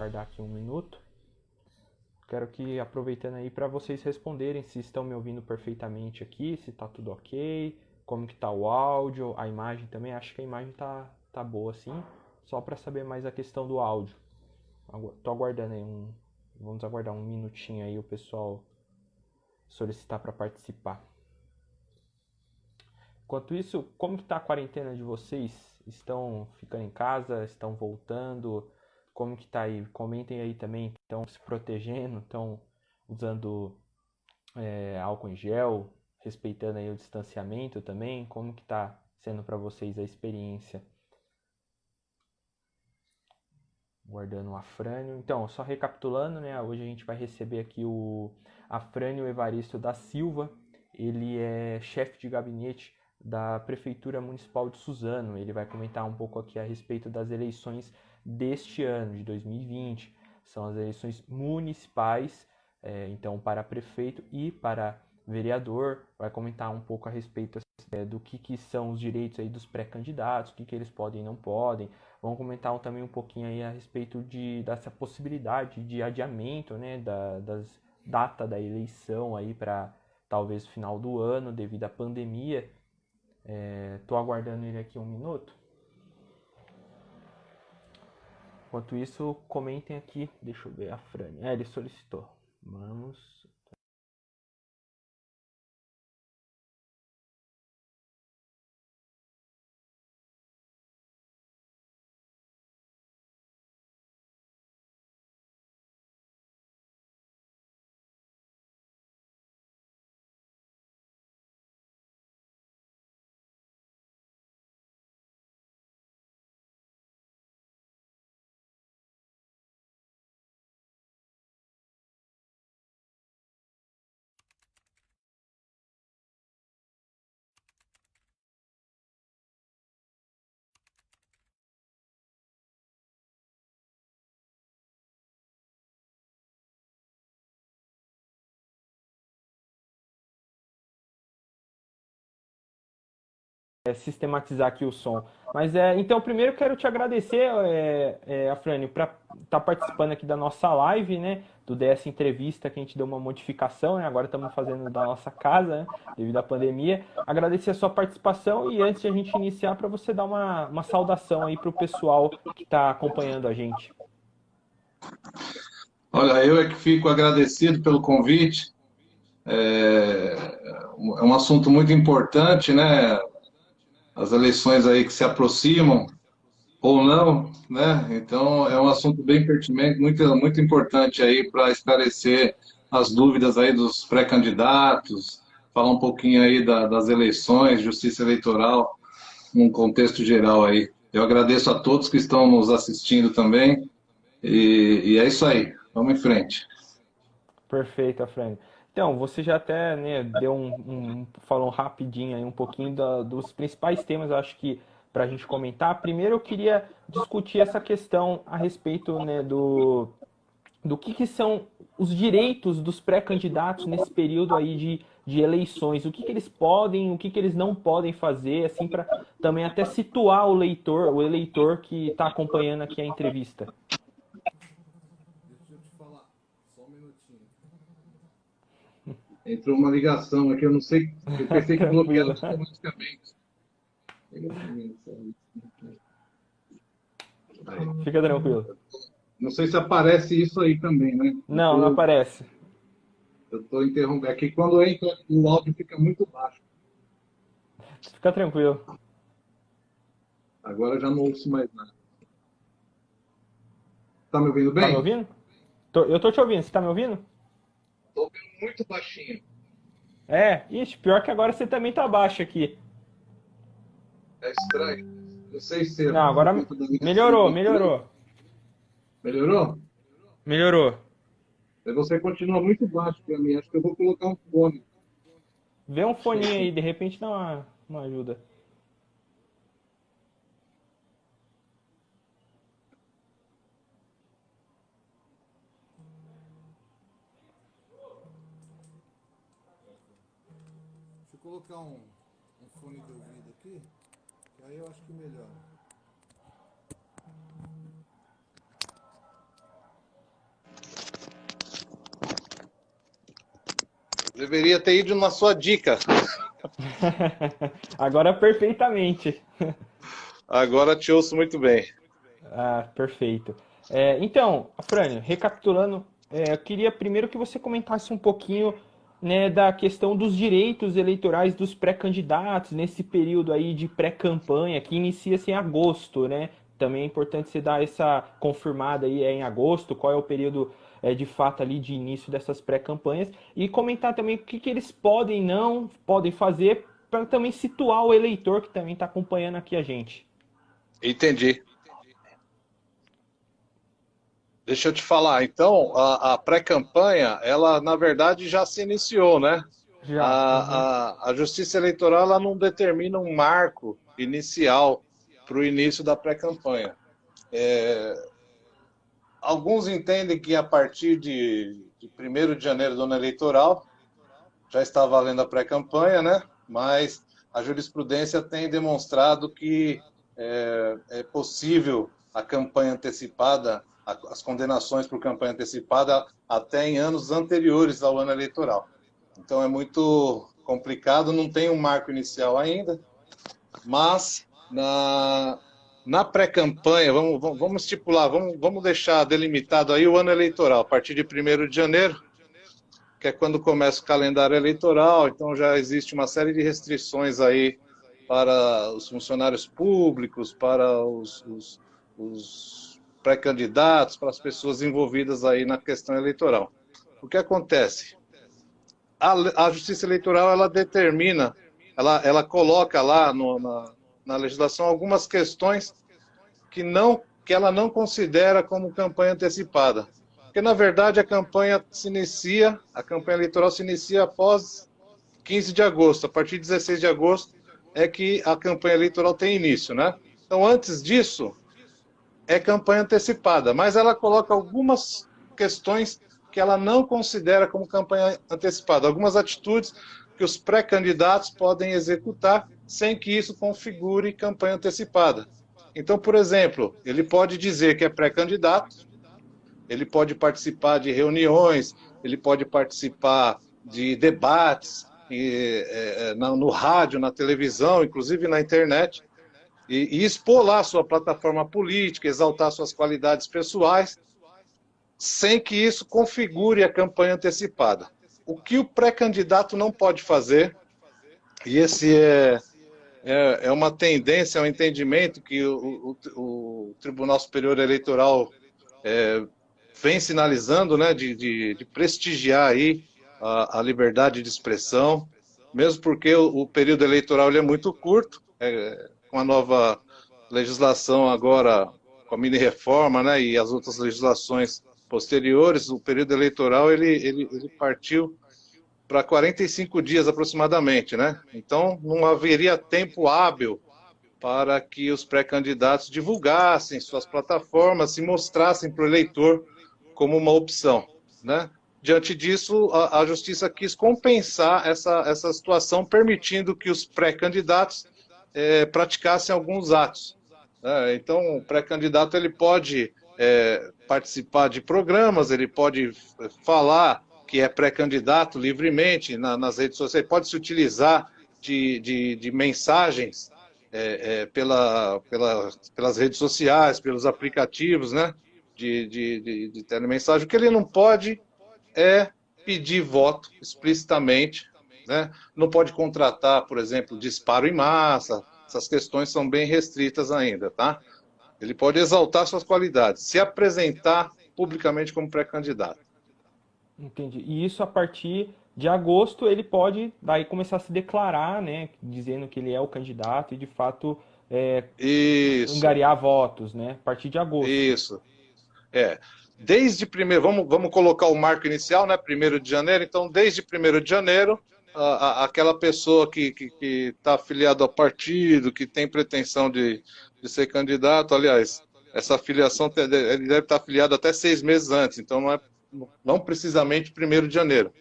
aguardar aqui um minuto. Quero que, aproveitando aí, para vocês responderem se estão me ouvindo perfeitamente aqui, se tá tudo ok, como que tá o áudio, a imagem também. Acho que a imagem tá boa assim, só para saber mais a questão do áudio. Tô aguardando aí vamos aguardar um minutinho aí o pessoal solicitar para participar. Enquanto isso, como que tá a quarentena de vocês? Estão ficando em casa? Estão voltando? Como que tá aí? Comentem aí também. Estão se protegendo? Estão usando álcool em gel? Respeitando aí o distanciamento também? Como que tá sendo para vocês a experiência? Guardando o Afrânio. Então, só recapitulando, né? Hoje a gente vai receber aqui o Afrânio Evaristo da Silva. Ele é chefe de gabinete da Prefeitura Municipal de Suzano. Ele vai comentar um pouco aqui a respeito das eleições deste ano, de 2020. São as eleições municipais, então para prefeito e para vereador. Vai comentar um pouco a respeito do que são os direitos aí dos pré-candidatos, o que eles podem e não podem. Vamos comentar também um pouquinho aí a respeito dessa possibilidade de adiamento, né, das data da eleição aí para talvez final do ano devido à pandemia. Tô aguardando ele aqui um minuto. Enquanto isso, comentem aqui. Deixa eu ver a Frane. Ele solicitou. Vamos. Sistematizar aqui o som. Mas então, primeiro eu quero te agradecer, Afrânio, para estar participando aqui da nossa live, né? Do DS Entrevista, que a gente deu uma modificação, né? Agora estamos fazendo da nossa casa, né, devido à pandemia. Agradecer a sua participação e antes de a gente iniciar, para você dar uma saudação aí para o pessoal que está acompanhando a gente. Olha, eu é que fico agradecido pelo convite. É um assunto muito importante, né? As eleições aí que se aproximam ou não, né? Então é um assunto bem pertinente, muito importante aí para esclarecer as dúvidas aí dos pré-candidatos, falar um pouquinho aí das eleições, justiça eleitoral, num contexto geral aí. Eu agradeço a todos que estão nos assistindo também e é isso aí. Vamos em frente. Perfeito, Afrânio. Então, você já até, né, deu falou rapidinho aí um pouquinho dos principais temas, eu acho que para a gente comentar. Primeiro, eu queria discutir essa questão a respeito, né, do que são os direitos dos pré-candidatos nesse período aí de eleições, o que eles podem, o que eles não podem fazer, assim, para também até situar o eleitor que está acompanhando aqui a entrevista. Deixa eu te falar, só um minutinho. Entrou uma ligação aqui, eu não sei, eu pensei que bloqueava Tranquilo. automaticamente. Aí. Fica tranquilo. Não sei se aparece isso aí também, né? Não, não aparece. Eu tô interrompendo. É que quando entra, o áudio fica muito baixo. Fica tranquilo. Agora eu já não ouço mais nada. Tá me ouvindo Tá me bem? ouvindo? Eu tô te ouvindo, você tá me ouvindo? Tô ouvindo muito baixinho. Ixi, pior que agora você também tá baixo aqui. É estranho. Não sei se é Não, por agora conta da ligação melhorou, da frente. melhorou. Melhorou? Melhorou. Você continua muito baixo para mim. Acho que eu vou colocar um fone. Vê um foninho aí, de repente dá uma ajuda. Deixa eu colocar um fone de ouvido aqui, que aí eu acho que melhora. Deveria ter ido na sua dica. Agora perfeitamente. Agora te ouço muito bem. Ah, perfeito. Então, Afrânio, recapitulando, eu queria primeiro que você comentasse um pouquinho, né, da questão dos direitos eleitorais dos pré-candidatos nesse período aí de pré-campanha que inicia-se em agosto, né? Também é importante você dar essa confirmada aí, em agosto, qual é o período de fato ali de início dessas pré-campanhas e comentar também o que, que eles podem e não podem fazer para também situar o eleitor que também está acompanhando aqui a gente. Entendi. Deixa eu te falar. Então, a pré-campanha, ela na verdade já se iniciou, né? Já. Uhum. A Justiça Eleitoral ela não determina um marco inicial para o início da pré-campanha. Alguns entendem que a partir de 1º de janeiro do ano eleitoral já está valendo a pré-campanha, né? Mas a jurisprudência tem demonstrado que é possível a campanha antecipada, as condenações por campanha antecipada até em anos anteriores ao ano eleitoral. Então é muito complicado, não tem um marco inicial ainda, mas na pré-campanha, vamos estipular, vamos deixar delimitado aí o ano eleitoral, a partir de 1º de janeiro, que é quando começa o calendário eleitoral, então já existe uma série de restrições aí para os funcionários públicos, para os pré-candidatos, para as pessoas envolvidas aí na questão eleitoral. O que acontece? A Justiça Eleitoral, ela determina, ela coloca lá na legislação algumas questões que ela não considera como campanha antecipada. Porque, na verdade, a campanha eleitoral se inicia após 15 de agosto. A partir de 16 de agosto é que a campanha eleitoral tem início, né? Então, antes disso, é campanha antecipada, mas ela coloca algumas questões que ela não considera como campanha antecipada, algumas atitudes que os pré-candidatos podem executar sem que isso configure campanha antecipada. Então, por exemplo, ele pode dizer que é pré-candidato, ele pode participar de reuniões, ele pode participar de debates no rádio, na televisão, inclusive na internet, e expor lá sua plataforma política, exaltar suas qualidades pessoais, sem que isso configure a campanha antecipada. O que o pré-candidato não pode fazer, e esse é uma tendência, é um entendimento que o Tribunal Superior Eleitoral vem sinalizando, né, de prestigiar aí a liberdade de expressão, mesmo porque o período eleitoral ele é muito curto, com a nova legislação agora, com a mini-reforma, né, e as outras legislações posteriores, o período eleitoral ele partiu para 45 dias aproximadamente, né? Então não haveria tempo hábil para que os pré-candidatos divulgassem suas plataformas e mostrassem para o eleitor como uma opção, né? Diante disso, a Justiça quis compensar essa situação, permitindo que os pré-candidatos praticassem alguns atos, né? Então, o pré-candidato ele pode participar de programas, ele pode falar que é pré-candidato livremente nas redes sociais, pode se utilizar de mensagens pelas redes sociais, pelos aplicativos, né, de telemensagem. O que ele não pode é pedir voto explicitamente, né? Não pode contratar, por exemplo, disparo em massa, essas questões são bem restritas ainda, tá? Ele pode exaltar suas qualidades, se apresentar publicamente como pré-candidato. Entendi. E isso a partir de agosto ele pode daí começar a se declarar, né, dizendo que ele é o candidato e de fato Isso, angariar votos, né, a partir de agosto. isso. É. Desde primeiro, vamos colocar o marco inicial, né? 1º de janeiro. Então, desde 1º de janeiro, aquela pessoa que está afiliada ao partido, que tem pretensão de ser candidato, aliás, essa afiliação ele deve estar afiliado até 6 meses antes, então não precisamente 1º de janeiro.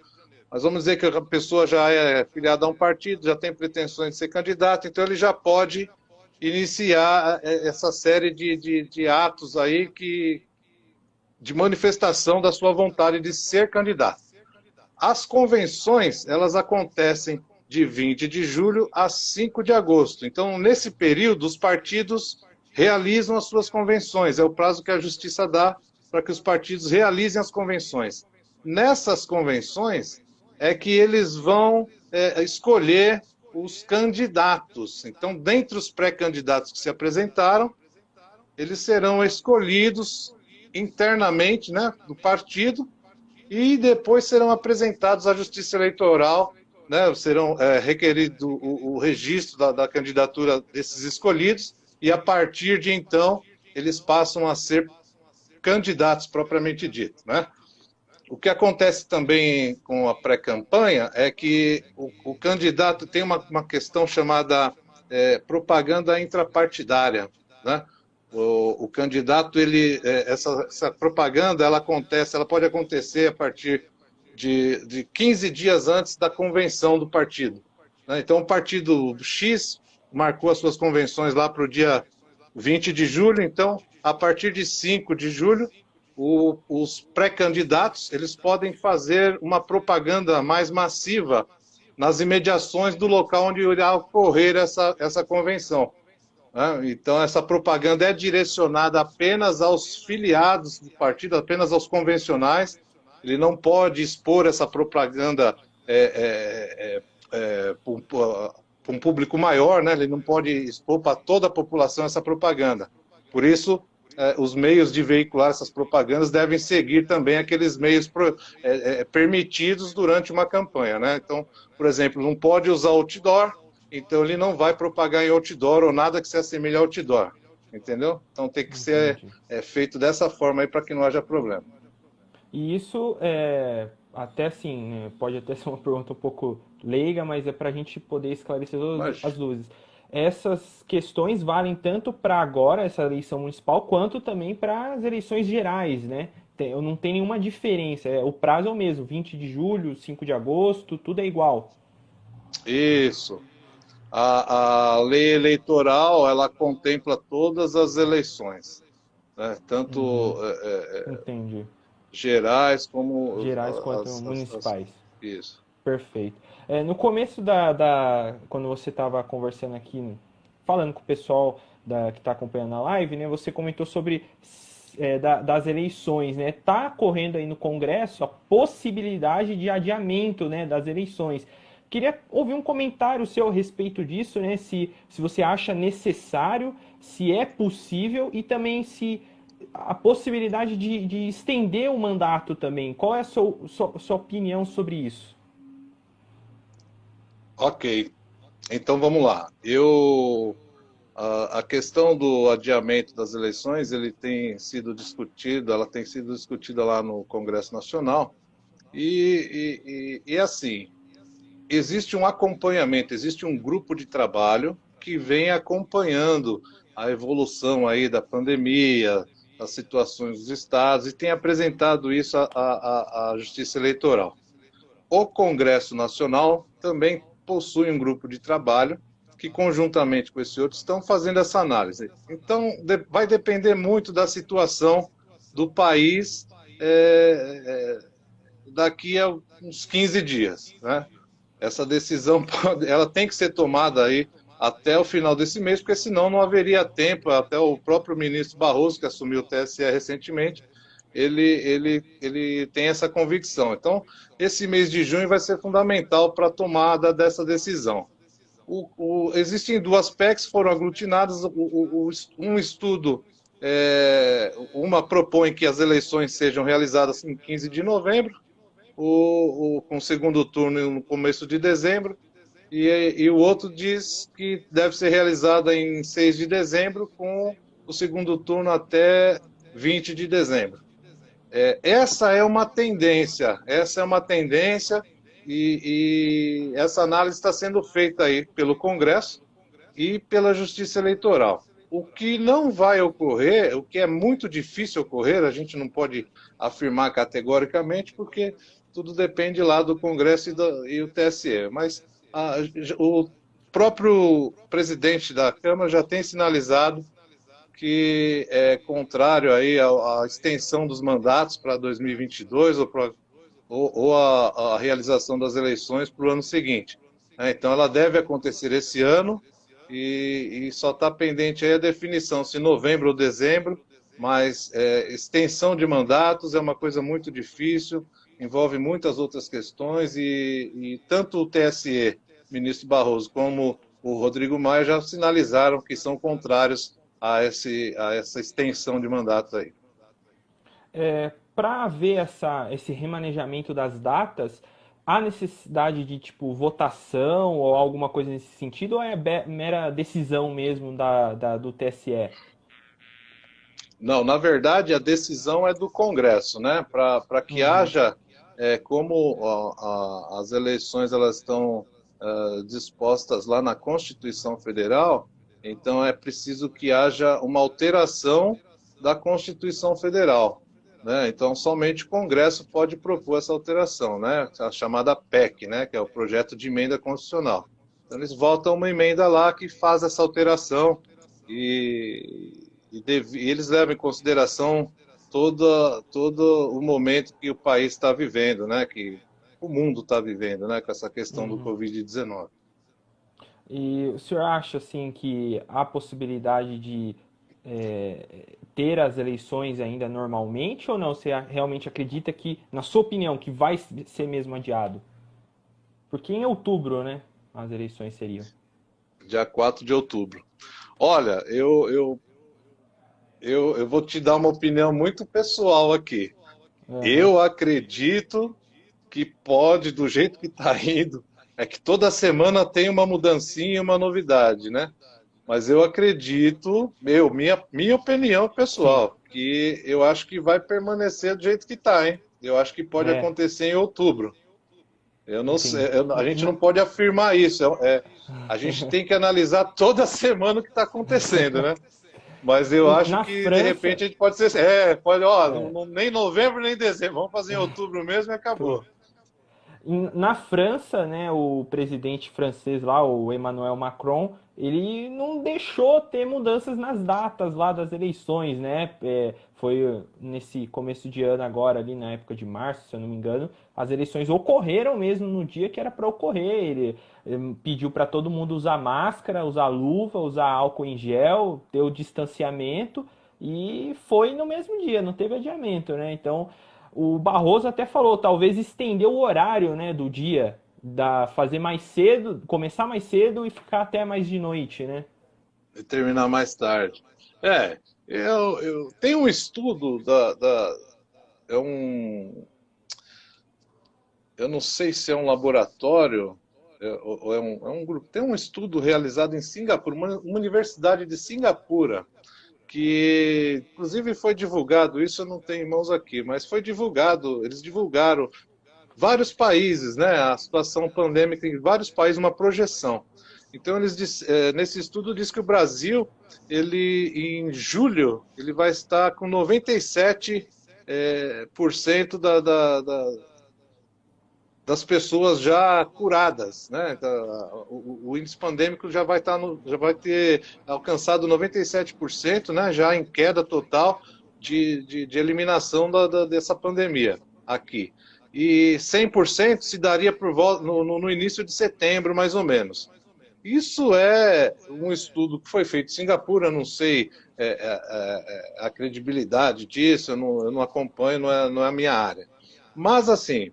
Mas vamos dizer que a pessoa já é afiliada a um partido, já tem pretensões de ser candidato, então ele já pode iniciar essa série de atos aí de manifestação da sua vontade de ser candidato. As convenções, elas acontecem de 20 de julho a 5 de agosto. Então, nesse período, os partidos realizam as suas convenções. É o prazo que a Justiça dá para que os partidos realizem as convenções. Nessas convenções é que eles vão escolher os candidatos. Então, dentre os pré-candidatos que se apresentaram, eles serão escolhidos internamente, né, do partido, e depois serão apresentados à Justiça Eleitoral, né, serão requerido o registro da candidatura desses escolhidos, e a partir de então eles passam a ser candidatos propriamente dito, né? O que acontece também com a pré-campanha é que o candidato tem uma questão chamada propaganda intrapartidária, né? O candidato, essa propaganda, ela pode acontecer a partir de 15 dias antes da convenção do partido, né? Então, o partido X marcou as suas convenções lá para o dia 20 de julho, então, a partir de 5 de julho, os pré-candidatos, eles podem fazer uma propaganda mais massiva nas imediações do local onde irá ocorrer essa convenção, né? Então, essa propaganda é direcionada apenas aos filiados do partido, apenas aos convencionais. Ele não pode expor essa propaganda para um público maior, né? Ele não pode expor para toda a população essa propaganda. Por isso, os meios de veicular essas propagandas devem seguir também aqueles meios permitidos durante uma campanha, né? Então, por exemplo, não pode usar outdoor, então ele não vai propagar em outdoor ou nada que se assemelhe a outdoor, entendeu? Então tem que ser feito dessa forma aí para que não haja problema. E isso até assim, né, pode até ser uma pergunta um pouco leiga, mas é para a gente poder esclarecer todas Mas, as luzes. Essas questões valem tanto para agora, essa eleição municipal, quanto também para as eleições gerais, né? Não tem nenhuma diferença, o prazo é o mesmo, 20 de julho, 5 de agosto, tudo é igual. isso. A lei eleitoral, ela contempla todas as eleições, né? Tanto Entendi. gerais como Gerais quanto municipais. isso. Perfeito. No começo quando você estava conversando aqui, falando com o pessoal que está acompanhando a live, né, você comentou sobre das eleições, né? Tá correndo aí no Congresso a possibilidade de adiamento, né, das eleições. Queria ouvir um comentário seu a respeito disso, né? Se você acha necessário, se é possível e também se a possibilidade de estender o mandato também. Qual é a sua opinião sobre isso? Ok, então vamos lá. A questão do adiamento das eleições, ela tem sido discutida lá no Congresso Nacional, e assim, existe um acompanhamento, existe um grupo de trabalho que vem acompanhando a evolução aí da pandemia, as situações dos estados, e tem apresentado isso à Justiça Eleitoral. O Congresso Nacional também possui um grupo de trabalho que, conjuntamente com esse outro, estão fazendo essa análise. Então, vai depender muito da situação do país daqui a uns 15 dias, né? Essa decisão ela tem que ser tomada aí até o final desse mês, porque senão não haveria tempo. Até o próprio ministro Barroso, que assumiu o TSE recentemente, ele tem essa convicção. Então, esse mês de junho vai ser fundamental para a tomada dessa decisão. Existem duas PECs que foram aglutinadas. Um estudo, uma propõe que as eleições sejam realizadas em 15 de novembro, com o segundo turno no começo de dezembro, e o outro diz que deve ser realizada em 6 de dezembro, com o segundo turno até 20 de dezembro. Essa é uma tendência, e essa análise está sendo feita aí pelo Congresso e pela Justiça Eleitoral. O que não vai ocorrer, o que é muito difícil ocorrer, a gente não pode afirmar categoricamente, porque tudo depende lá do Congresso e o TSE, mas o próprio presidente da Câmara já tem sinalizado que é contrário aí à extensão dos mandatos para 2022 ou para ou a realização das eleições para o ano seguinte. Né? Então, ela deve acontecer esse ano e só está pendente aí a definição, se novembro ou dezembro, mas extensão de mandatos é uma coisa muito difícil, envolve muitas outras questões e tanto o TSE, ministro Barroso, como o Rodrigo Maia já sinalizaram que são contrários a essa extensão de mandatos aí. Para haver esse remanejamento das datas, há necessidade de tipo votação ou alguma coisa nesse sentido, ou é mera decisão mesmo do TSE? Não, na verdade, a decisão é do Congresso, né? Para que Uhum. haja, como as eleições elas estão dispostas lá na Constituição Federal, então é preciso que haja uma alteração da Constituição Federal, né? Então somente o Congresso pode propor essa alteração, né? A chamada PEC, né? Que é o Projeto de Emenda Constitucional. Então eles votam uma emenda lá que faz essa alteração e eles levam em consideração todo o momento que o país está vivendo, né? Que o mundo está vivendo, né? Com essa questão do Uhum. Covid-19. E o senhor acha assim que há possibilidade de ter as eleições ainda normalmente ou não? Você realmente acredita que, na sua opinião, que vai ser mesmo adiado? Porque em outubro, né, as eleições seriam. Dia 4 de outubro. Olha, eu vou te dar uma opinião muito pessoal aqui. Aham. Eu acredito que pode, do jeito que está indo, é que toda semana tem uma mudancinha, uma novidade, né? Mas eu acredito, minha opinião Sim. pessoal, que eu acho que vai permanecer do jeito que está, hein? Eu acho que pode É, acontecer em outubro. Eu não sei, entendi. a gente não pode afirmar isso. A gente tem que analisar toda semana o que está acontecendo, né? Mas eu acho Na que de França, repente a gente pode ser, pode, ó, nem novembro nem dezembro, vamos fazer em outubro mesmo e acabou. Na França, né, o presidente francês lá, o Emmanuel Macron, ele não deixou ter mudanças nas datas lá das eleições, né? Foi nesse começo de ano agora, ali na época de março, se eu não me engano, as eleições ocorreram mesmo no dia que era para ocorrer. Ele pediu para todo mundo usar máscara, usar luva, usar álcool em gel, ter o distanciamento e foi no mesmo dia, não teve adiamento, né? Então o Barroso até falou, talvez estender o horário, né, do dia, fazer mais cedo, começar mais cedo e ficar até mais de noite, né? E terminar mais tarde. Eu tenho um estudo é um, eu não sei se é um laboratório, ou é um grupo, tem um estudo realizado em Singapura, uma universidade de Singapura, que inclusive foi divulgado, isso eu não tenho em mãos aqui, mas foi divulgado, eles divulgaram vários países, né, a situação pandêmica em vários países, uma projeção. Então, nesse estudo diz que o Brasil, ele em julho, ele vai estar com 97% por cento das pessoas já curadas, né? Então, o índice pandêmico já vai ter alcançado 97%, né? Já em queda total de eliminação dessa pandemia aqui. E 100% se daria no início de setembro, mais ou menos. Isso é um estudo que foi feito em Singapura, eu não sei a credibilidade disso, eu não acompanho, não é a minha área. Mas, assim,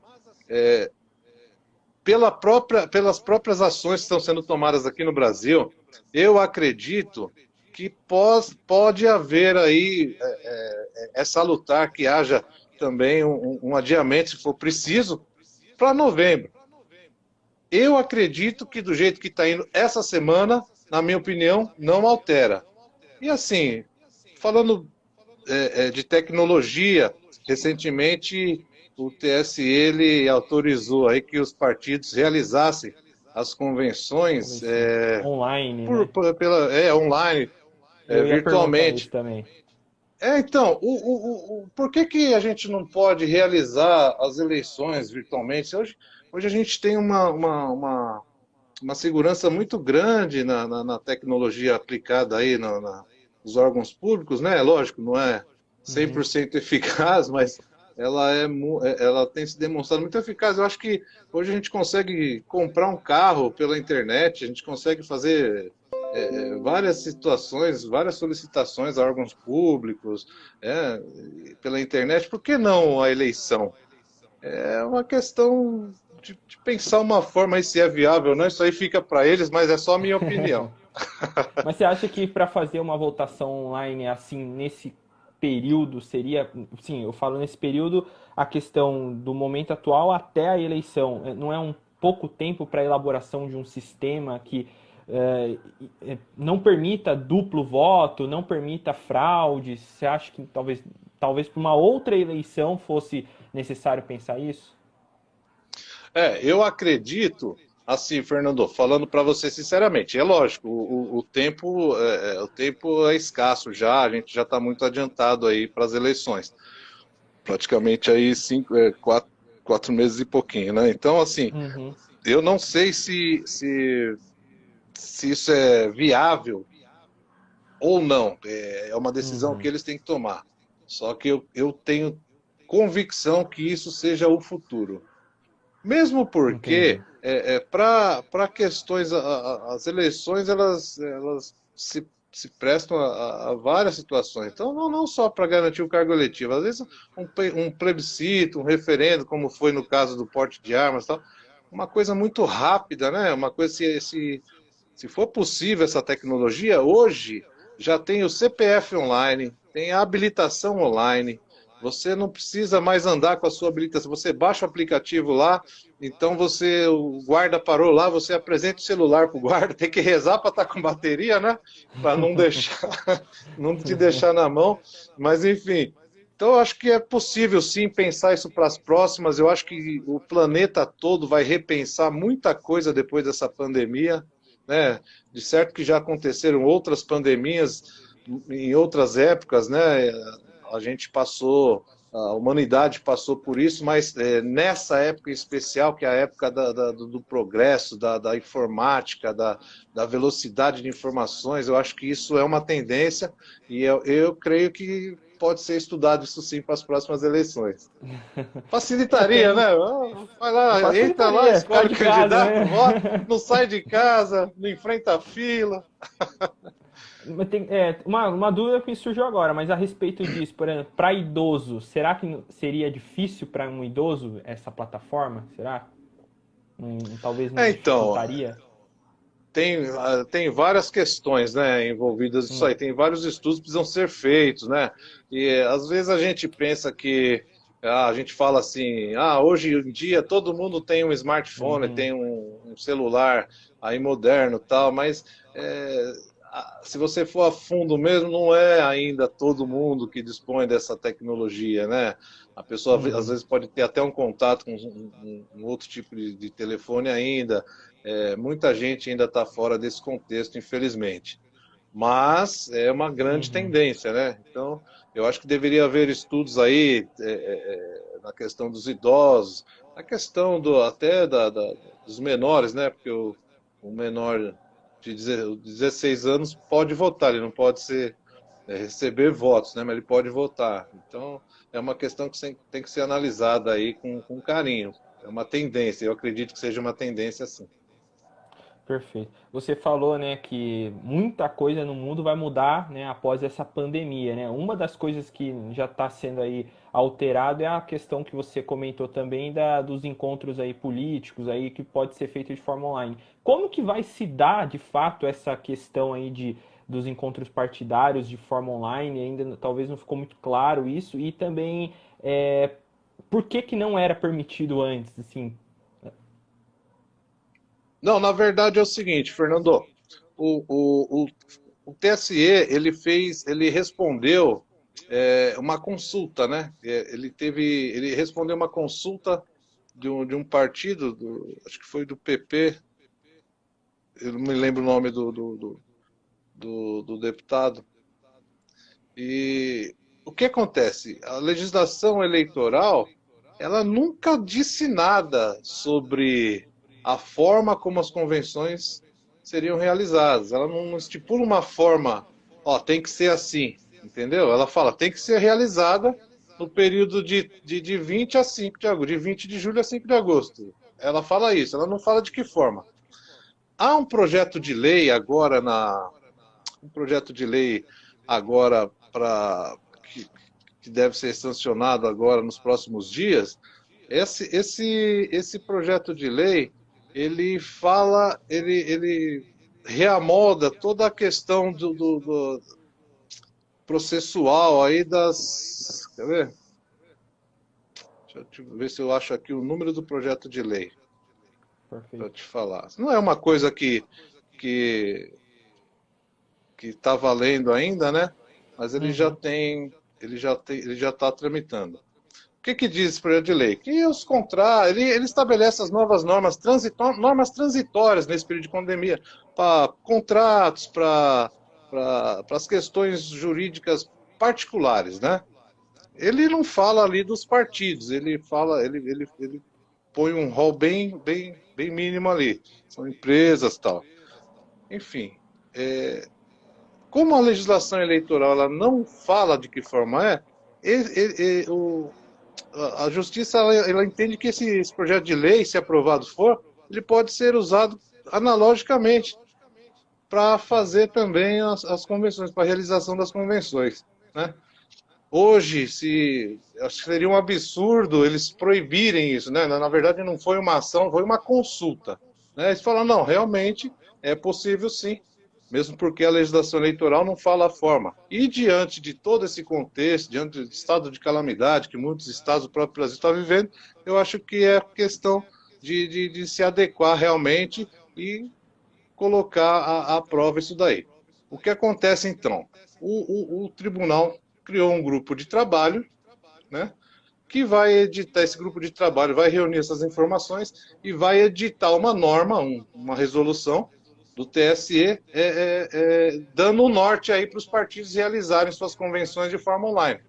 pelas próprias ações que estão sendo tomadas aqui no Brasil, eu acredito que pode haver aí, é salutar que haja também um adiamento, se for preciso, para novembro. Eu acredito que do jeito que está indo essa semana, na minha opinião, não altera. E assim, falando de tecnologia, recentemente o TSE ele autorizou aí que os partidos realizassem as convenções Convenção. Online, né? online, Eu ia perguntar isso virtualmente. também. Então, por que a gente não pode realizar as eleições virtualmente? Hoje a gente tem uma segurança muito grande na tecnologia aplicada aí nos órgãos públicos, né? Lógico, não é Uhum. 100% eficaz, mas ela tem se demonstrado muito eficaz. Eu acho que hoje a gente consegue comprar um carro pela internet, a gente consegue fazer várias situações, várias solicitações a órgãos públicos, é, pela internet. Por que não a eleição? É uma questão de pensar uma forma aí se é viável ou não. Isso aí fica para eles, mas é só a minha opinião. Mas você acha que para fazer uma votação online assim nesse período seria, sim, eu falo nesse período, a questão do momento atual até a eleição, não é um pouco tempo para a elaboração de um sistema que não permita duplo voto, não permita fraude? Você acha que talvez para uma outra eleição fosse necessário pensar isso? Eu acredito, assim, Fernando, falando para você sinceramente, é lógico, o tempo é escasso já, a gente já está muito adiantado aí para as eleições, praticamente aí 4 meses e pouquinho, né? Então, assim, Uhum, eu não sei se isso é viável ou não, é uma decisão que uhum, eles têm que tomar. Só que eu tenho convicção que isso seja o futuro. Mesmo porque, entendi. para questões, as eleições, elas se prestam a várias situações. Então, não só para garantir o cargo eletivo, às vezes um plebiscito, um referendo, como foi no caso do porte de armas, tal, uma coisa muito rápida, né? Uma coisa, se for possível essa tecnologia, hoje já tem o CPF online, tem a habilitação online. Você não precisa mais andar com a sua habilitação. Você baixa o aplicativo lá, então o guarda parou lá, você apresenta o celular para o guarda, tem que rezar para estar com bateria, né? Para não deixar, não te deixar na mão. Mas enfim, então eu acho que é possível sim pensar isso para as próximas. Eu acho que o planeta todo vai repensar muita coisa depois dessa pandemia, né? De certo que já aconteceram outras pandemias em outras épocas, né? A gente passou, a humanidade passou por isso, mas nessa época em especial, que é a época do progresso, da informática, da velocidade de informações, eu acho que isso é uma tendência e eu creio que pode ser estudado isso sim para as próximas eleições. Facilitaria, Tem. né? Vai lá, entra lá, Facilitaria ficar escolhe o de casa, candidato, vota, né? não sai de casa, não enfrenta a fila. Mas tem, uma dúvida que surgiu agora, mas a respeito disso, por exemplo, para idoso, será que seria difícil para um idoso essa plataforma? Será? Talvez não Então, dificultaria? tem várias questões, né, envolvidas nisso aí. Hum, Tem vários estudos que precisam ser feitos, né? E às vezes a gente pensa que a gente fala assim, hoje em dia todo mundo tem um smartphone, uhum, tem um celular aí moderno, e tal, mas é, se você for a fundo mesmo, não é ainda todo mundo que dispõe dessa tecnologia, né? A pessoa às uhum, vezes pode ter até um contato com um outro tipo de telefone ainda. Muita gente ainda está fora desse contexto, infelizmente. Mas é uma grande uhum, tendência, né? Então, eu acho que deveria haver estudos aí na questão dos idosos, na questão até dos menores, né? Porque o menor de 16 anos pode votar, ele não pode receber votos, né? Mas ele pode votar. Então, é uma questão que tem que ser analisada aí com carinho. É uma tendência, eu acredito que seja uma tendência sim. perfeito. Você falou, né, que muita coisa no mundo vai mudar, né, após essa pandemia, né? Uma das coisas que já está sendo aí alterado é a questão que você comentou também dos encontros aí políticos aí que pode ser feito de forma online. Como que vai se dar, de fato, essa questão aí dos encontros partidários de forma online? Ainda talvez não ficou muito claro isso e também por que que não era permitido antes, assim? Não, na verdade é o seguinte, Fernando, o, o, o, o TSE ele respondeu uma consulta, né? Ele respondeu uma consulta de um partido, acho que foi do PP, eu não me lembro o nome do deputado. E o que acontece? A legislação eleitoral, ela nunca disse nada sobre a forma como as convenções seriam realizadas. Ela não estipula uma forma, tem que ser assim, entendeu? Ela fala, tem que ser realizada no período de 20 a 5 de agosto, de 20 de julho a 5 de agosto. Ela fala isso, ela não fala de que forma. Há um projeto de lei agora um projeto de lei agora para que deve ser sancionado agora nos próximos dias. Esse projeto de lei, ele fala, ele reamoda toda a questão do processual aí das. Quer ver? Deixa eu ver se eu acho aqui o número do projeto de lei para Perfeito. te falar. Não é uma coisa que que está valendo ainda, né? Mas Uhum. ele já está tramitando. O que diz esse projeto de lei? Que os contratos, ele estabelece as novas normas transitórias nesse período de pandemia, para contratos, para as questões jurídicas particulares, né? Ele não fala ali dos partidos, ele põe um rol bem mínimo ali. São empresas, tal. Enfim, como a legislação eleitoral ela não fala de que forma é, a justiça ela entende que esse projeto de lei, se aprovado for, ele pode ser usado analogicamente para fazer também as convenções, para a realização das convenções, né? Hoje, acho que seria um absurdo eles proibirem isso, né? Na verdade, não foi uma ação, foi uma consulta, né? Eles falaram, não, realmente é possível sim, mesmo porque a legislação eleitoral não fala a forma. E diante de todo esse contexto, diante do estado de calamidade que muitos estados do próprio Brasil estão vivendo, eu acho que é questão de se adequar realmente e colocar à prova isso daí. O que acontece então? O tribunal criou um grupo de trabalho, né, que vai editar esse grupo de trabalho, vai reunir essas informações e vai editar uma norma, uma resolução do TSE, dando o norte aí para os partidos realizarem suas convenções de forma online.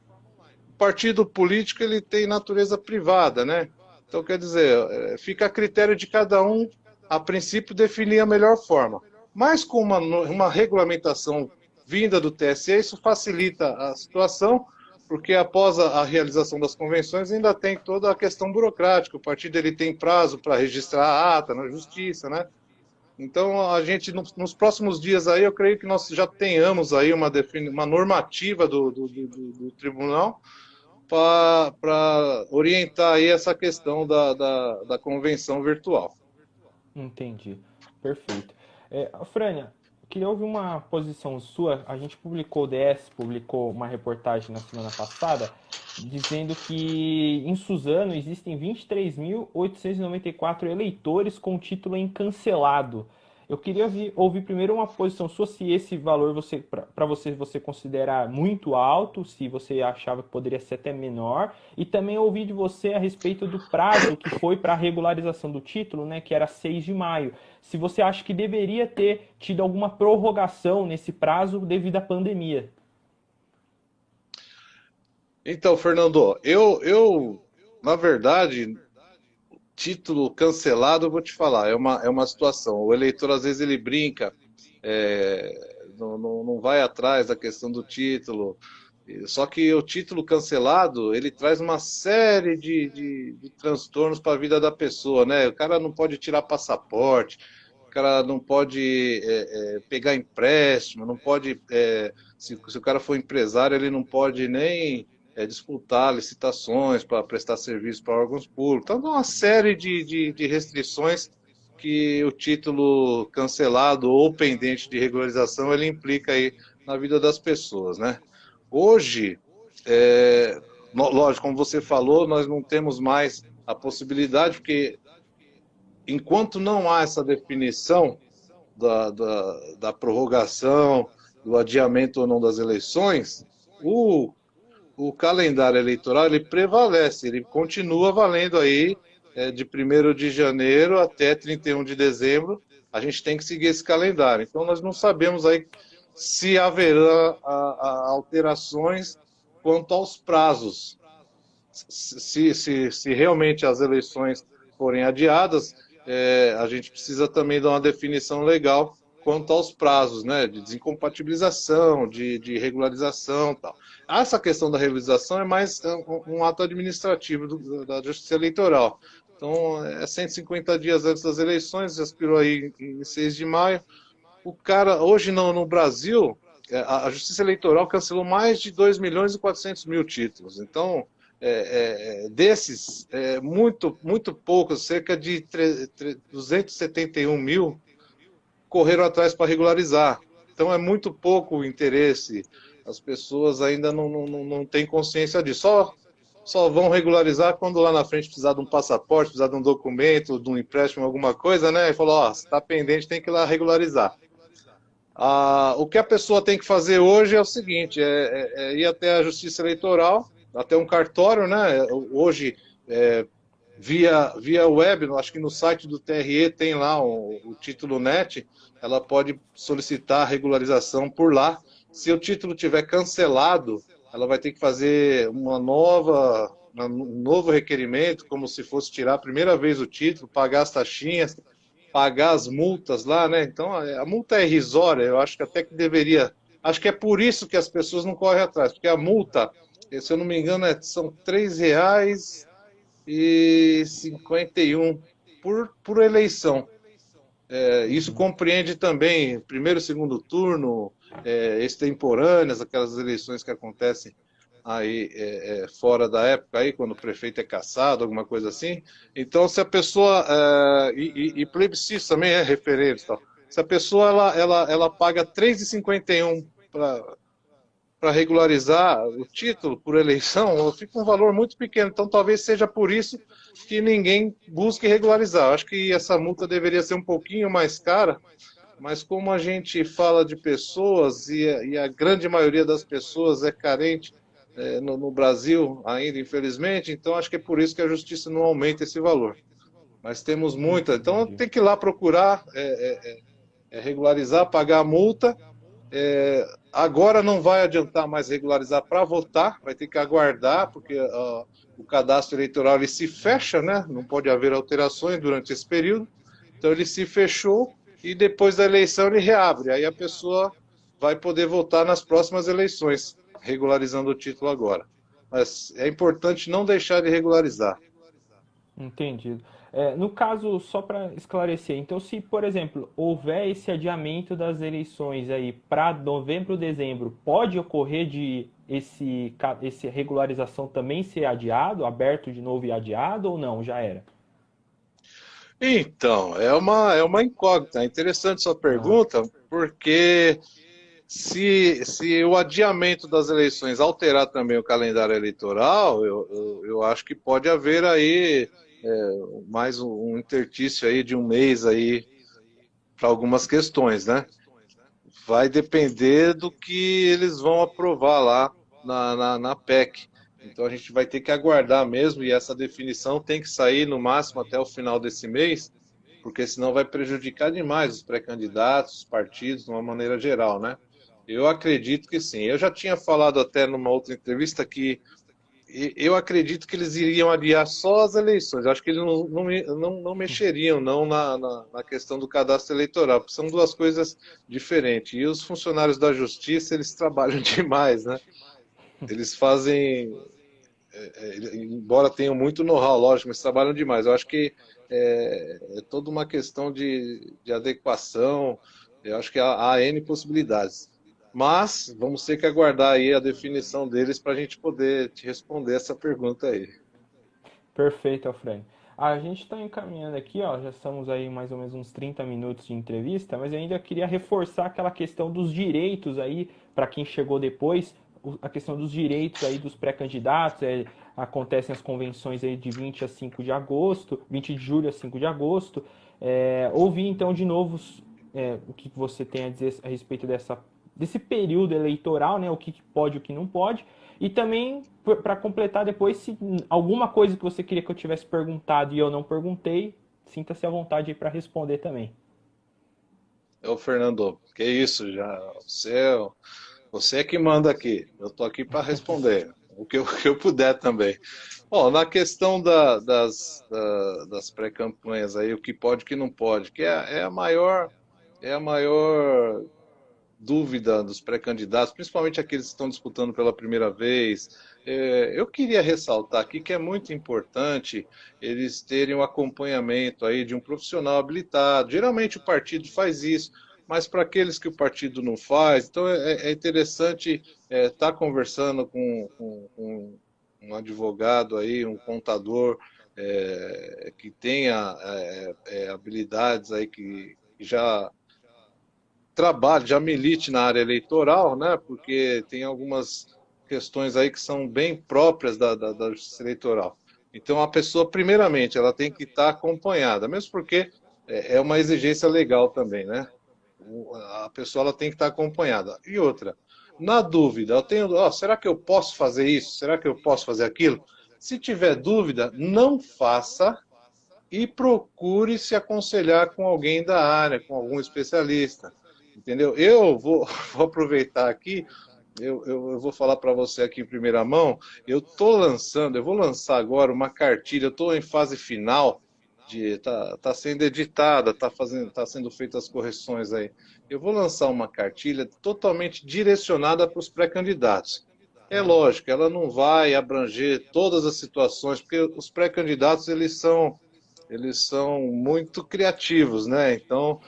O partido político ele tem natureza privada, né? Então, quer dizer, fica a critério de cada um, a princípio, definir a melhor forma. Mas com uma regulamentação vinda do TSE, isso facilita a situação, porque após a realização das convenções ainda tem toda a questão burocrática. O partido ele tem prazo para registrar a ata na justiça, né? Então, a gente, nos próximos dias aí, eu creio que nós já tenhamos aí uma normativa do tribunal para orientar aí essa questão da convenção virtual. Entendi. Perfeito. Frânia, eu queria ouvir uma posição sua. A gente publicou, o DS publicou uma reportagem na semana passada dizendo que em Suzano existem 23.894 eleitores com título em cancelado. Eu queria ouvir primeiro uma posição sua, se esse valor para você considera muito alto, se você achava que poderia ser até menor, e também ouvir de você a respeito do prazo que foi para a regularização do título, né, que era 6 de maio. Se você acha que deveria ter tido alguma prorrogação nesse prazo devido à pandemia. Então, Fernando, na verdade, título cancelado, eu vou te falar, é uma situação. O eleitor, às vezes, ele brinca, não vai atrás da questão do título. Só que o título cancelado, ele traz uma série de transtornos para a vida da pessoa, né? O cara não pode tirar passaporte, o cara não pode pegar empréstimo, não pode, se o cara for empresário, ele não pode nem disputar licitações para prestar serviço para órgãos públicos. Então, uma série de restrições que o título cancelado ou pendente de regularização ele implica aí na vida das pessoas, né? Hoje, lógico, como você falou, nós não temos mais a possibilidade, porque enquanto não há essa definição da prorrogação, do adiamento ou não das eleições, o calendário eleitoral ele prevalece, ele continua valendo aí de 1º de janeiro até 31 de dezembro, a gente tem que seguir esse calendário. Então nós não sabemos aí se haverá alterações quanto aos prazos. Se realmente as eleições forem adiadas, a gente precisa também dar uma definição legal quanto aos prazos, né, de desincompatibilização, de regularização e tal. Essa questão da regularização é mais um ato administrativo da Justiça Eleitoral. Então, é 150 dias antes das eleições, expirou aí em 6 de maio. O cara, hoje no Brasil, a Justiça Eleitoral cancelou mais de 2.400.000 títulos. Então, desses, muito poucos, cerca de 271 mil, correram atrás para regularizar. Então, é muito pouco o interesse. As pessoas ainda não têm consciência disso. Só vão regularizar quando lá na frente precisar de um passaporte, precisar de um documento, de um empréstimo, alguma coisa, né? E falou, ó, se está pendente, tem que ir lá regularizar. O que a pessoa tem que fazer hoje é o seguinte, ir até a Justiça Eleitoral, até um cartório, né? Hoje, via web, acho que no site do TRE tem lá o título NET, ela pode solicitar a regularização por lá. Se o título tiver cancelado, ela vai ter que fazer um novo requerimento, como se fosse tirar a primeira vez o título, pagar as taxinhas, pagar as multas lá, né? Então, a multa é irrisória, eu acho que até que deveria... Acho que é por isso que as pessoas não correm atrás, porque a multa, se eu não me engano, são R$ 3,51 por eleição. Isso compreende também primeiro e segundo turno, extemporâneas, aquelas eleições que acontecem aí fora da época, aí, quando o prefeito é cassado, alguma coisa assim. Então, se a pessoa... e plebiscito também é referente. Tal. Se a pessoa ela paga R$ 3,51 para regularizar o título por eleição, fica um valor muito pequeno. Então, talvez seja por isso que ninguém busque regularizar. Acho que essa multa deveria ser um pouquinho mais cara, mas como a gente fala de pessoas e a grande maioria das pessoas é carente no Brasil ainda, infelizmente, então acho que é por isso que a justiça não aumenta esse valor. Mas temos muita. Então, tem que ir lá procurar regularizar, pagar a multa. Agora não vai adiantar mais regularizar para votar, vai ter que aguardar, porque o cadastro eleitoral ele se fecha, né? Não pode haver alterações durante esse período. Então ele se fechou e depois da eleição ele reabre. Aí a pessoa vai poder votar nas próximas eleições, regularizando o título agora. Mas é importante não deixar de regularizar. Entendido. No caso, só para esclarecer, então se, por exemplo, houver esse adiamento das eleições aí para novembro, dezembro, pode ocorrer de esse regularização também ser adiado, aberto de novo e adiado ou não? Já era? Então, é uma incógnita. É interessante sua pergunta, porque se o adiamento das eleições alterar também o calendário eleitoral, eu acho que pode haver aí mais um interstício aí de um mês aí para algumas questões, né? Vai depender do que eles vão aprovar lá na PEC. Então a gente vai ter que aguardar mesmo, e essa definição tem que sair no máximo até o final desse mês, porque senão vai prejudicar demais os pré-candidatos, os partidos, de uma maneira geral, né? Eu acredito que sim. Eu já tinha falado até numa outra entrevista que eu acredito que eles iriam adiar só as eleições. Eu acho que eles não mexeriam não na questão do cadastro eleitoral, porque são duas coisas diferentes. E os funcionários da justiça, eles trabalham demais, né? Eles fazem, embora tenham muito know-how, lógico, mas trabalham demais. Eu acho que é toda uma questão de adequação. Eu acho que há N possibilidades. Mas vamos ter que aguardar aí a definição deles para a gente poder te responder essa pergunta aí. Perfeito, Alfredo. A gente está encaminhando aqui, ó, já estamos aí mais ou menos uns 30 minutos de entrevista, mas eu ainda queria reforçar aquela questão dos direitos aí, para quem chegou depois, a questão dos direitos aí dos pré-candidatos, acontecem as convenções aí de 20 a 5 de agosto, 20 de julho a 5 de agosto. Ouvir então de novo o que você tem a dizer a respeito desse período eleitoral, né? O que pode e o que não pode. E também, para completar depois, se alguma coisa que você queria que eu tivesse perguntado e eu não perguntei, sinta-se à vontade aí para responder também. Fernando, que isso, você é que manda aqui. Eu estou aqui para responder o que eu puder também. Bom, na questão das pré-campanhas aí, o que pode e o que não pode, que é a maior é a maior dúvida dos pré-candidatos, principalmente aqueles que estão disputando pela primeira vez. Eu queria ressaltar aqui que é muito importante eles terem um acompanhamento aí de um profissional habilitado. Geralmente o partido faz isso, mas para aqueles que o partido não faz, então é interessante estar conversando com um advogado aí, um contador que tenha habilidades aí que já trabalhe, já milite na área eleitoral, né? Porque tem algumas questões aí que são bem próprias da justiça eleitoral. Então, a pessoa, primeiramente, ela tem que estar acompanhada, mesmo porque é uma exigência legal também, né? A pessoa ela tem que estar acompanhada. E outra, na dúvida, eu tenho, será que eu posso fazer isso? Será que eu posso fazer aquilo? Se tiver dúvida, não faça e procure se aconselhar com alguém da área, com algum especialista. Entendeu? Eu vou, vou aproveitar aqui, eu vou falar para você aqui em primeira mão, eu vou lançar agora uma cartilha, eu estou em fase final, tá sendo editada, tá sendo feitas as correções aí. Eu vou lançar uma cartilha totalmente direcionada para os pré-candidatos. É lógico, ela não vai abranger todas as situações, porque os pré-candidatos eles são muito criativos, né? Então,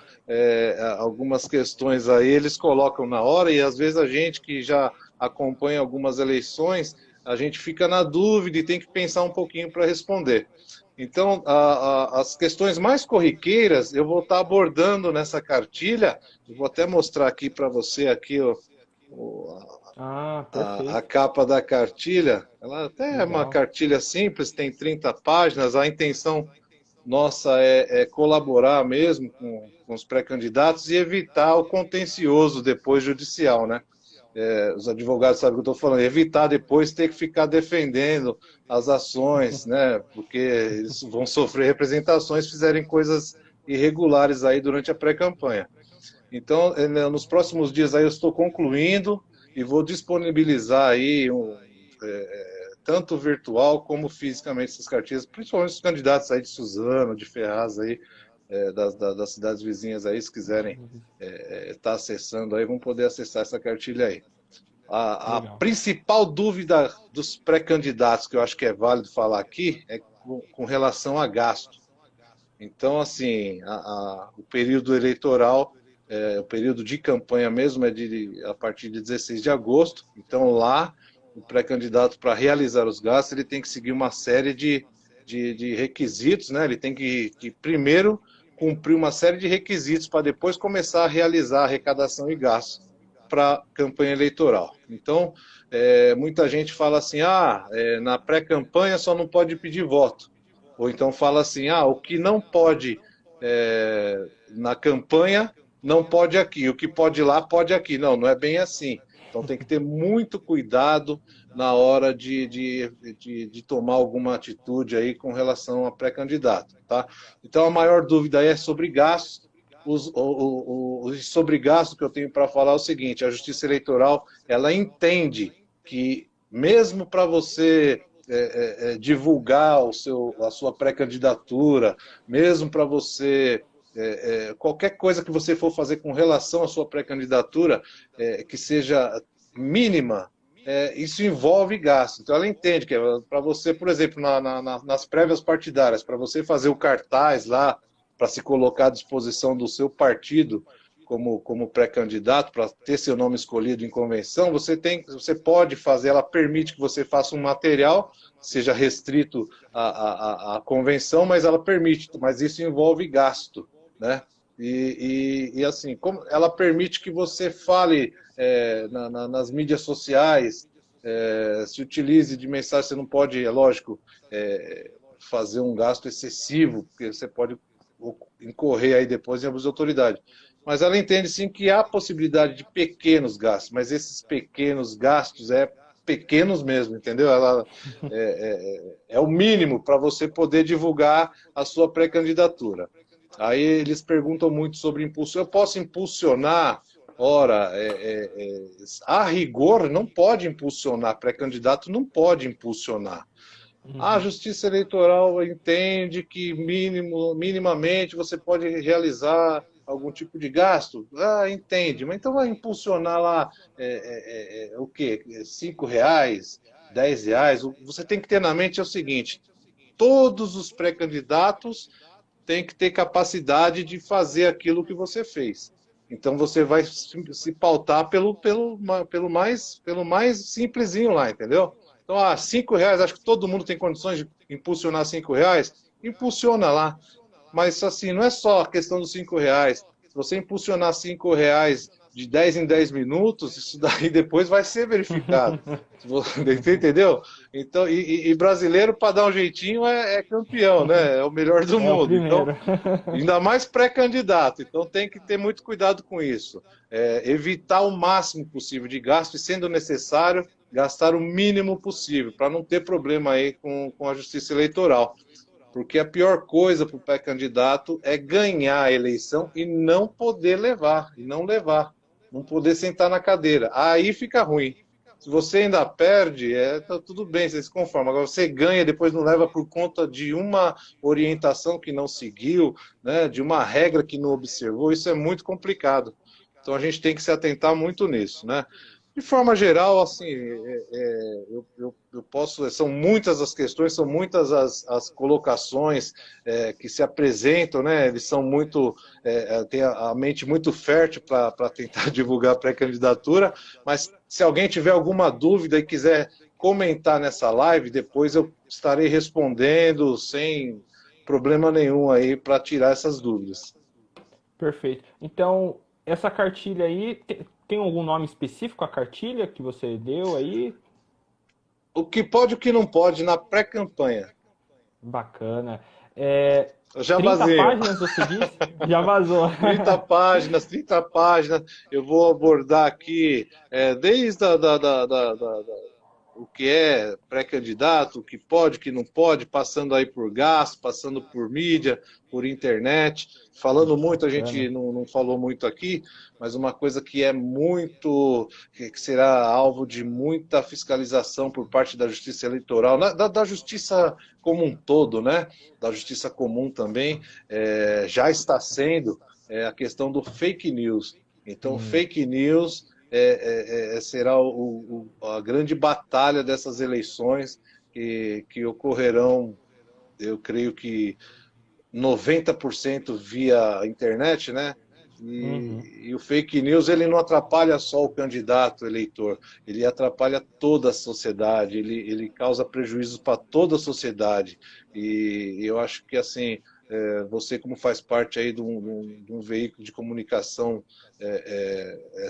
algumas questões aí eles colocam na hora e às vezes a gente que já acompanha algumas eleições, a gente fica na dúvida e tem que pensar um pouquinho para responder. Então, as questões mais corriqueiras eu vou estar abordando nessa cartilha. Eu vou até mostrar aqui para você aqui a Perfeito. capa da cartilha. Ela até é uma Legal. cartilha simples, tem 30 páginas. A intenção nossa é colaborar mesmo com os pré-candidatos e evitar o contencioso depois judicial, né? Os advogados sabem o que eu estou falando, evitar depois ter que ficar defendendo as ações, né? Porque eles vão sofrer representações se fizerem coisas irregulares aí durante a pré-campanha. Então, nos próximos dias aí eu estou concluindo e vou disponibilizar aí tanto virtual como fisicamente essas cartilhas, principalmente os candidatos aí de Suzano, de Ferraz aí, das cidades vizinhas aí, se quiserem estar acessando aí, vão poder acessar essa cartilha aí. A Legal. principal dúvida dos pré-candidatos, que eu acho que é válido falar aqui, é com relação a gasto. Então, assim, o período eleitoral, o período de campanha mesmo é a partir de 16 de agosto. Então, lá, o pré-candidato, para realizar os gastos, ele tem que seguir uma série de requisitos, né? Ele tem que primeiro cumprir uma série de requisitos para depois começar a realizar arrecadação e gastos para a campanha eleitoral. Então, muita gente fala assim, na pré-campanha só não pode pedir voto. Ou então fala assim, o que não pode na campanha, não pode aqui. O que pode lá, pode aqui. Não, não é bem assim. Então tem que ter muito cuidado na hora de tomar alguma atitude aí com relação a pré-candidato. Tá? Então a maior dúvida aí é sobre gastos. Sobre gastos que eu tenho para falar é o seguinte, a Justiça Eleitoral, ela entende que mesmo para você divulgar a sua pré-candidatura, mesmo para você, qualquer coisa que você for fazer com relação à sua pré-candidatura, que seja mínima, isso envolve gasto. Então ela entende que para você, por exemplo, nas prévias partidárias, para você fazer o cartaz lá, para se colocar à disposição do seu partido como pré-candidato, para ter seu nome escolhido em convenção, você pode fazer, ela permite que você faça um material, seja restrito à convenção, mas ela permite, mas isso envolve gasto, né? E assim, como ela permite que você fale nas mídias sociais, se utilize de mensagem, você não pode, é lógico, fazer um gasto excessivo, porque você pode incorrer aí depois em abuso de autoridade. Mas ela entende sim que há possibilidade de pequenos gastos, mas esses pequenos gastos pequenos mesmo, entendeu? Ela é o mínimo para você poder divulgar a sua pré-candidatura. Aí eles perguntam muito sobre impulso. Eu posso impulsionar? Ora, a rigor não pode impulsionar, pré-candidato não pode impulsionar. A Justiça Eleitoral entende que minimamente você pode realizar algum tipo de gasto? Ah, entende, mas então vai impulsionar lá o quê? R$ 5, R$ 10? Você tem que ter na mente é o seguinte: todos os pré-candidatos têm que ter capacidade de fazer aquilo que você fez. Então você vai se pautar pelo mais simplesinho lá, entendeu? Então, R$ 5, acho que todo mundo tem condições de impulsionar R$ 5, impulsiona lá. Mas assim, não é só a questão dos R$ 5. Se você impulsionar R$ 5 de 10 em 10 minutos, isso daí depois vai ser verificado. Você entendeu? Então, e brasileiro, para dar um jeitinho, é campeão, né? É o melhor do É o mundo. Então, primeiro. ainda mais pré-candidato. Então, tem que ter muito cuidado com isso. Evitar o máximo possível de gasto e, sendo necessário, gastar o mínimo possível, para não ter problema aí com a justiça eleitoral. Porque a pior coisa para o pré-candidato é ganhar a eleição e não poder levar, e não levar, não poder sentar na cadeira. Aí fica ruim. Se você ainda perde, tá tudo bem, você se conforma. Agora você ganha e depois não leva por conta de uma orientação que não seguiu, né, de uma regra que não observou, isso é muito complicado. Então a gente tem que se atentar muito nisso, né? De forma geral, assim, eu posso. São muitas as questões, são muitas as colocações que se apresentam, né? Eles são muito. Têm a mente muito fértil para tentar divulgar a pré-candidatura, mas se alguém tiver alguma dúvida e quiser comentar nessa live, depois eu estarei respondendo sem problema nenhum aí para tirar essas dúvidas. Perfeito. Então, essa cartilha aí, tem algum nome específico a cartilha que você deu aí? O que pode e o que não pode na pré-campanha. Bacana. Já 30 baseio. páginas você disse? Já vazou. 30 páginas, eu vou abordar aqui desde o que é pré-candidato, o que pode, o que não pode, passando aí por gasto, passando por mídia, por internet, falando muito, a gente Bacana. não falou muito aqui, mas uma coisa que é muito, que será alvo de muita fiscalização por parte da Justiça Eleitoral, da Justiça como um todo, né? Da Justiça Comum também, já está sendo a questão do fake news. Então, fake news será a grande batalha dessas eleições que ocorrerão, eu creio que 90% via internet, né? Uhum. E o fake news ele não atrapalha só o candidato eleitor, ele atrapalha toda a sociedade, ele causa prejuízos para toda a sociedade. E eu acho que assim, você como faz parte aí de um veículo de comunicação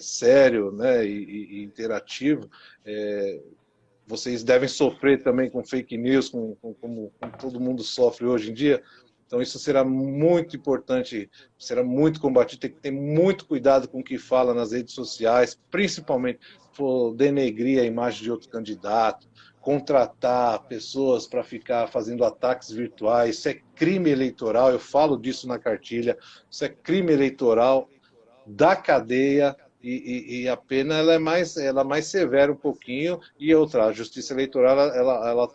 sério, né, e interativo, vocês devem sofrer também com fake news, como todo mundo sofre hoje em dia. Então isso será muito importante, será muito combatido, tem que ter muito cuidado com o que fala nas redes sociais, principalmente se for denegrir a imagem de outro candidato, contratar pessoas para ficar fazendo ataques virtuais, isso é crime eleitoral, eu falo disso na cartilha, isso é crime eleitoral da cadeia, e a pena ela é mais severa um pouquinho, e outra, a justiça eleitoral,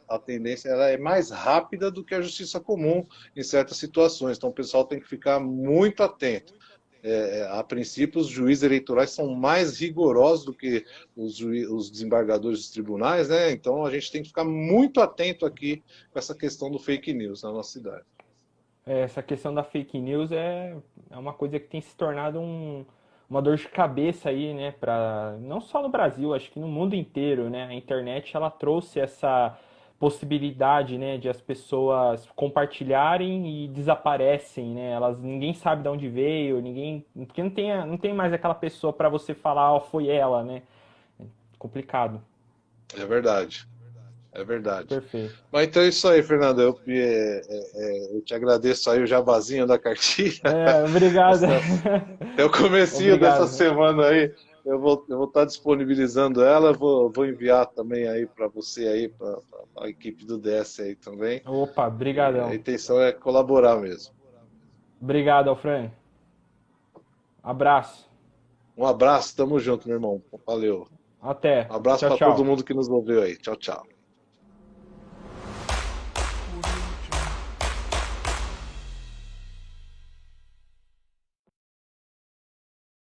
a tendência ela é mais rápida do que a justiça comum em certas situações, então o pessoal tem que ficar muito atento. A princípio, os juízes eleitorais são mais rigorosos do que os desembargadores dos tribunais, né? Então a gente tem que ficar muito atento aqui com essa questão do fake news na nossa cidade. Essa questão da fake news é uma coisa que tem se tornado uma dor de cabeça aí, né, não só no Brasil, acho que no mundo inteiro, né? A internet ela trouxe essa possibilidade, né, de as pessoas compartilharem e desaparecem, né? Ninguém sabe de onde veio, ninguém, porque não tem mais aquela pessoa para você falar, ó, foi ela, né? Complicado. É verdade. É verdade. Perfeito. Mas então é isso aí, Fernando. Eu te agradeço aí o jabazinho da cartilha. Obrigado. Até o comecinho dessa Obrigado. semana aí, eu vou estar disponibilizando ela, vou enviar também aí para você aí, para a equipe do DS aí também. Opa, E a brigadão. intenção é colaborar mesmo. Obrigado, Alfredo. Abraço. Um abraço, tamo junto, meu irmão. Valeu. Até. Um abraço Tchau, para todo tchau. mundo que nos ouviu aí. Tchau, tchau.